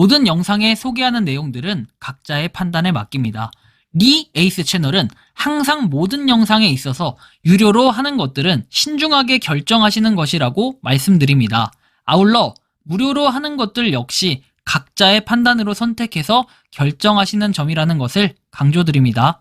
모든 영상에 소개하는 내용들은 각자의 판단에 맡깁니다. 리 에이스 채널은 항상 모든 영상에 있어서 유료로 하는 것들은 신중하게 결정하시는 것이라고 말씀드립니다. 아울러 무료로 하는 것들 역시 각자의 판단으로 선택해서 결정하시는 점이라는 것을 강조드립니다.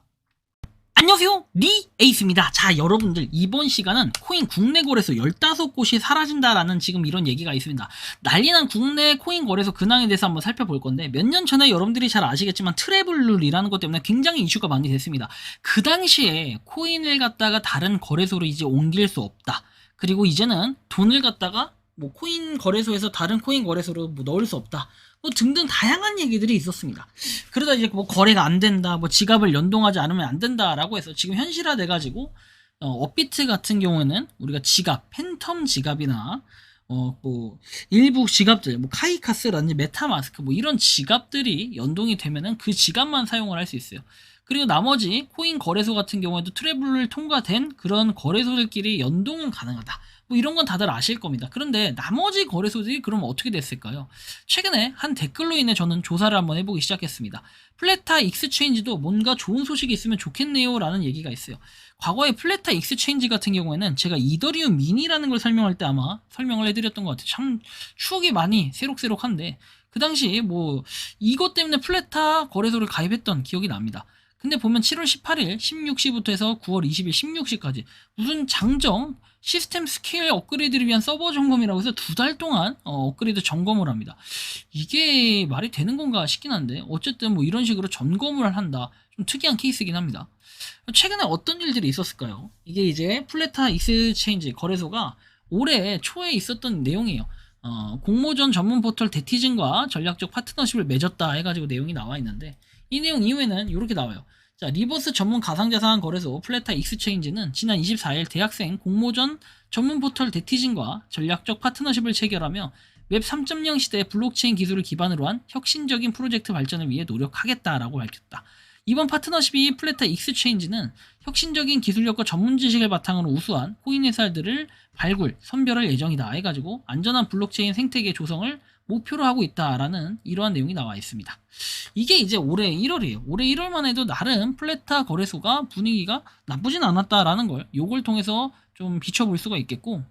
안녕하세요, 리 에이스입니다. 자, 여러분들, 이번 시간은 코인 국내 거래소 15곳이 사라진다라는 지금 이런 얘기가 있습니다. 난리난 국내 코인 거래소 근황에 대해서 한번 살펴볼 건데, 몇 년 전에 여러분들이 잘 아시겠지만 트래블룰이라는 것 때문에 굉장히 이슈가 많이 됐습니다. 그 당시에 코인을 갖다가 다른 거래소로 이제 옮길 수 없다. 그리고 이제는 돈을 갖다가 뭐 코인 거래소에서 다른 코인 거래소로 뭐 넣을 수 없다. 뭐 등등 다양한 얘기들이 있었습니다. 그러다 이제 뭐 거래가 안 된다, 뭐 지갑을 연동하지 않으면 안 된다라고 해서 지금 현실화돼가지고 업비트 같은 경우에는 우리가 지갑, 팬텀 지갑이나 뭐 일부 지갑들, 뭐 카이카스라든지 메타마스크 뭐 이런 지갑들이 연동이 되면은 그 지갑만 사용을 할 수 있어요. 그리고 나머지 코인 거래소 같은 경우에도 트래블을 통과된 그런 거래소들끼리 연동은 가능하다. 뭐 이런 건 다들 아실 겁니다. 그런데 나머지 거래소들이 그럼 어떻게 됐을까요? 최근에 한 댓글로 인해 저는 조사를 한번 해보기 시작했습니다. 플레타 익스체인지도 뭔가 좋은 소식이 있으면 좋겠네요 라는 얘기가 있어요. 과거에 플레타 익스체인지 같은 경우에는 제가 이더리움 미니라는 걸 설명할 때 아마 설명을 해드렸던 것 같아요. 참 추억이 많이 새록새록한데 그 당시 뭐 이것 때문에 플레타 거래소를 가입했던 기억이 납니다. 근데 보면 7월 18일 16시부터 해서 9월 20일 16시까지 무슨 장정 시스템 스케일 업그레이드를 위한 서버 점검이라고 해서 2달 동안 업그레이드 점검을 합니다. 이게 말이 되는 건가 싶긴 한데 어쨌든 뭐 이런 식으로 점검을 한다. 좀 특이한 케이스이긴 합니다. 최근에 어떤 일들이 있었을까요? 이게 이제 플레타 익스체인지 거래소가 올해 초에 있었던 내용이에요. 공모전 전문 포털 데티즌과 전략적 파트너십을 맺었다 해가지고 내용이 나와 있는데 이 내용 이후에는 이렇게 나와요. 자, 리버스 전문 가상자산 거래소 플레타 익스체인지는 지난 24일 대학생 공모전 전문 포털 데티즌과 전략적 파트너십을 체결하며 웹 3.0 시대의 블록체인 기술을 기반으로 한 혁신적인 프로젝트 발전을 위해 노력하겠다라고 밝혔다. 이번 파트너십이 플레타 익스체인지는 혁신적인 기술력과 전문 지식을 바탕으로 우수한 코인 회사들을 발굴, 선별할 예정이다 해가지고 안전한 블록체인 생태계 조성을 목표로 하고 있다라는 이러한 내용이 나와 있습니다. 이게 이제 올해 1월이에요. 올해 1월만 해도 나름 플레타 거래소가 분위기가 나쁘진 않았다라는 걸 요걸 통해서 좀 비춰볼 수가 있겠고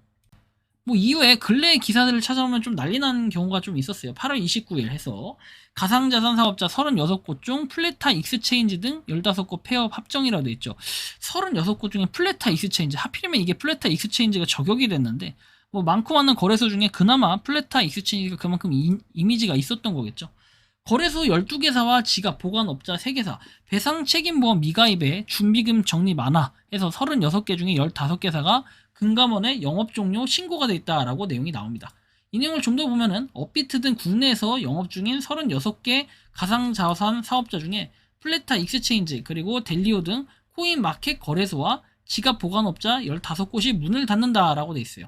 뭐 이후에 근래 기사들을 찾아보면 좀 난리난 경우가 좀 있었어요. 8월 29일 해서 가상자산 사업자 36곳 중 플레타 익스체인지 등 15곳 폐업 합정이라고 되어 있죠. 36곳 중에 플레타 익스체인지, 하필이면 이게 플레타 익스체인지가 저격이 됐는데 뭐 많고 많은 거래소 중에 그나마 플레타 익스체인지가 그만큼 이미지가 있었던 거겠죠. 거래소 12개사와 지갑 보관업자 3개사, 배상책임보험 미가입에 준비금 적립 완화 해서 36개 중에 15개사가 금감원에 영업종료 신고가 돼 있다라고 내용이 나옵니다. 이 내용을 좀 더 보면은 업비트 등 국내에서 영업 중인 36개 가상자산 사업자 중에 플레타 익스체인지 그리고 델리오 등 코인 마켓 거래소와 지갑 보관업자 15곳이 문을 닫는다라고 돼 있어요.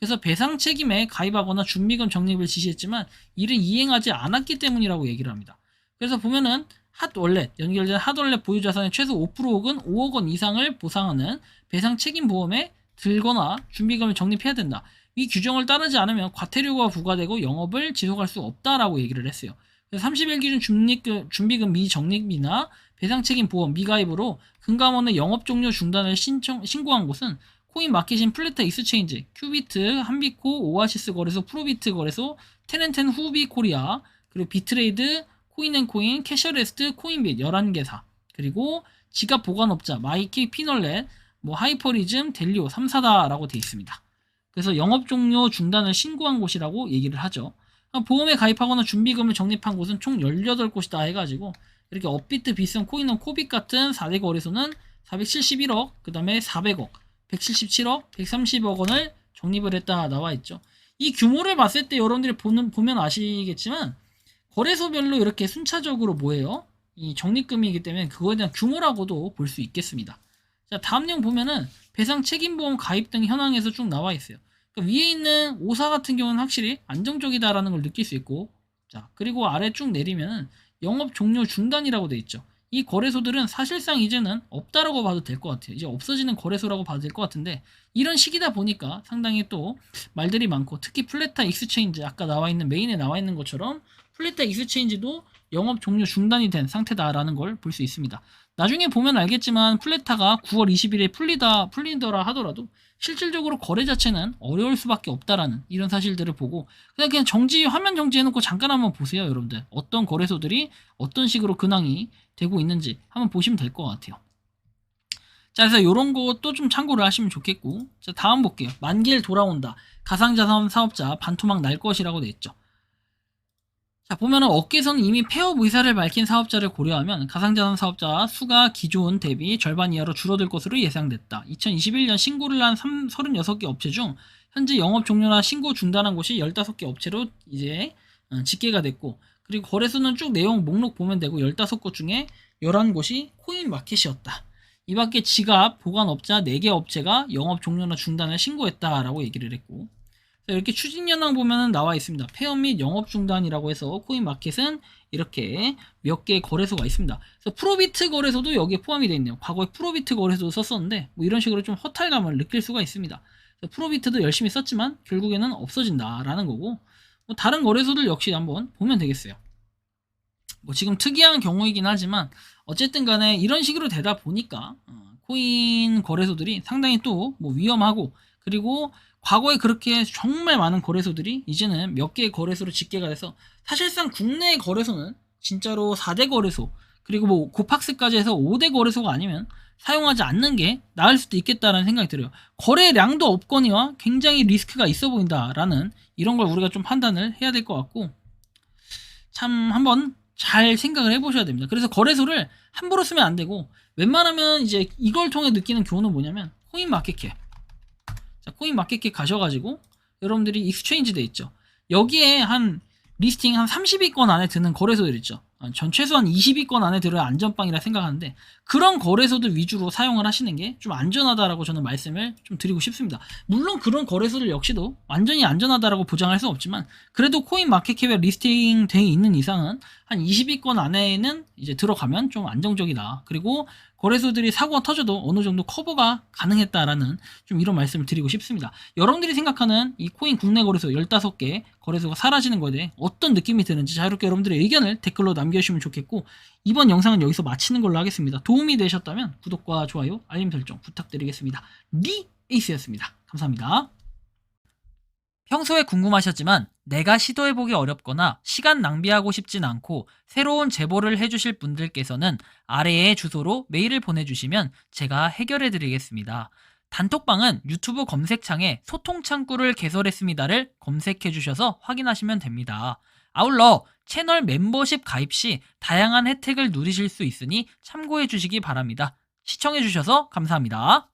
그래서 배상 책임에 가입하거나 준비금 적립을 지시했지만 이를 이행하지 않았기 때문이라고 얘기를 합니다. 그래서 보면은 핫월렛, 연결된 핫월렛 보유 자산의 최소 5% 혹은 5억 원 이상을 보상하는 배상 책임 보험에 들거나 준비금을 적립해야 된다. 이 규정을 따르지 않으면 과태료가 부과되고 영업을 지속할 수 없다라고 얘기를 했어요. 그래서 30일 기준 준비금 미적립이나 배상 책임 보험 미가입으로 금감원의 영업 종료 중단을 신고한 곳은 코인 마켓인 플레타 익스체인지, 큐비트, 한비코, 오아시스 거래소, 프로비트 거래소, 테넨텐 후비 코리아, 그리고 비트레이드, 코인앤코인, 캐셔레스트, 코인빗 11개사, 그리고 지갑 보관업자, 마이키, 피널렛, 뭐 하이퍼리즘, 델리오 3사다라고 되어 있습니다. 그래서 영업 종료 중단을 신고한 곳이라고 얘기를 하죠. 보험에 가입하거나 준비금을 적립한 곳은 총 18곳이다 해가지고 이렇게 업비트, 비썸, 코인원, 코빗 같은 4대 거래소는 471억, 그 다음에 400억, 177억, 130억 원을 적립을 했다 나와 있죠. 이 규모를 봤을 때 여러분들이 보면 아시겠지만 거래소별로 이렇게 순차적으로 뭐예요? 이 적립금이기 때문에 그거에 대한 규모라고도 볼 수 있겠습니다. 자, 다음 내용 보면은 배상 책임보험 가입 등 현황에서 쭉 나와 있어요. 그러니까 위에 있는 5사 같은 경우는 확실히 안정적이다라는 걸 느낄 수 있고, 자, 그리고 아래 쭉 내리면은 영업 종료 중단이라고 돼 있죠. 이 거래소들은 사실상 이제는 없다라고 봐도 될 것 같아요. 이제 없어지는 거래소라고 봐도 될 것 같은데 이런 시기다 보니까 상당히 또 말들이 많고 특히 플레타 익스체인지 아까 나와 있는 메인에 나와 있는 것처럼 플레타 익스체인지도 영업 종료 중단이 된 상태다라는 걸 볼 수 있습니다. 나중에 보면 알겠지만 플레타가 9월 20일에 풀리더라 하더라도 실질적으로 거래 자체는 어려울 수밖에 없다라는 이런 사실들을 보고 그냥 화면 정지해놓고 잠깐 한번 보세요. 여러분들 어떤 거래소들이 어떤 식으로 근황이 되고 있는지 한번 보시면 될 것 같아요. 자, 그래서 이런 것도 좀 참고를 하시면 좋겠고, 자, 다음 볼게요. 만기일 돌아온다. 가상자산 사업자 반토막 날 것이라고 돼 있죠. 자, 보면은 업계에서는 이미 폐업 의사를 밝힌 사업자를 고려하면 가상자산 사업자 수가 기존 대비 절반 이하로 줄어들 것으로 예상됐다. 2021년 신고를 한 36개 업체 중 현재 영업 종료나 신고 중단한 곳이 15개 업체로 이제 집계가 됐고, 그리고 거래소는 쭉 내용 목록 보면 되고 15곳 중에 11곳이 코인 마켓이었다. 이 밖에 지갑, 보관업자 4개 업체가 영업 종료나 중단을 신고했다라고 얘기를 했고, 이렇게 추진현황 보면은 나와 있습니다. 폐업 및 영업 중단이라고 해서 코인마켓은 이렇게 몇 개의 거래소가 있습니다. 그래서 프로비트 거래소도 여기에 포함이 되어 있네요. 과거에 프로비트 거래소도 썼었는데 뭐 이런 식으로 좀 허탈감을 느낄 수가 있습니다. 프로비트도 열심히 썼지만 결국에는 없어진다라는 거고, 뭐 다른 거래소들 역시 한번 보면 되겠어요. 뭐 지금 특이한 경우이긴 하지만 어쨌든 간에 이런 식으로 되다 보니까 코인 거래소들이 상당히 또 뭐 위험하고, 그리고 과거에 그렇게 정말 많은 거래소들이 이제는 몇 개의 거래소로 집계가 돼서 사실상 국내 거래소는 진짜로 4대 거래소, 그리고 뭐 고팍스까지 해서 5대 거래소가 아니면 사용하지 않는 게 나을 수도 있겠다라는 생각이 들어요. 거래량도 없거니와 굉장히 리스크가 있어 보인다라는 이런 걸 우리가 좀 판단을 해야 될 것 같고, 참 한번 잘 생각을 해보셔야 됩니다. 그래서 거래소를 함부로 쓰면 안 되고, 웬만하면 이제 이걸 통해 느끼는 교훈은 뭐냐면 코인마켓캡. 자, 코인마켓캡 가셔가지고 여러분들이 익스체인지 돼 있죠. 여기에 한 리스팅 한 30위권 안에 드는 거래소들 있죠. 전 최소한 20위권 안에 들어야 안전빵이라 생각하는데, 그런 거래소들 위주로 사용을 하시는 게 좀 안전하다라고 저는 말씀을 좀 드리고 싶습니다. 물론 그런 거래소들 역시도 완전히 안전하다라고 보장할 수 없지만, 그래도 코인 마켓캡에 리스팅 돼 있는 이상은 한 20위권 안에는 이제 들어가면 좀 안정적이다. 그리고 거래소들이 사고가 터져도 어느 정도 커버가 가능했다라는 좀 이런 말씀을 드리고 싶습니다. 여러분들이 생각하는 이 코인 국내 거래소 15개 거래소가 사라지는 거에 대해 어떤 느낌이 드는지 자유롭게 여러분들의 의견을 댓글로 남겨주시면 좋겠고, 이번 영상은 여기서 마치는 걸로 하겠습니다. 도움이 되셨다면 구독과 좋아요, 알림 설정 부탁드리겠습니다. 에이스였습니다. 감사합니다. 평소에 궁금하셨지만 내가 시도해보기 어렵거나 시간 낭비하고 싶진 않고 새로운 제보를 해주실 분들께서는 아래의 주소로 메일을 보내주시면 제가 해결해드리겠습니다. 단톡방은 유튜브 검색창에 소통창구를 개설했습니다를 검색해주셔서 확인하시면 됩니다. 아울러 채널 멤버십 가입 시 다양한 혜택을 누리실 수 있으니 참고해주시기 바랍니다. 시청해주셔서 감사합니다.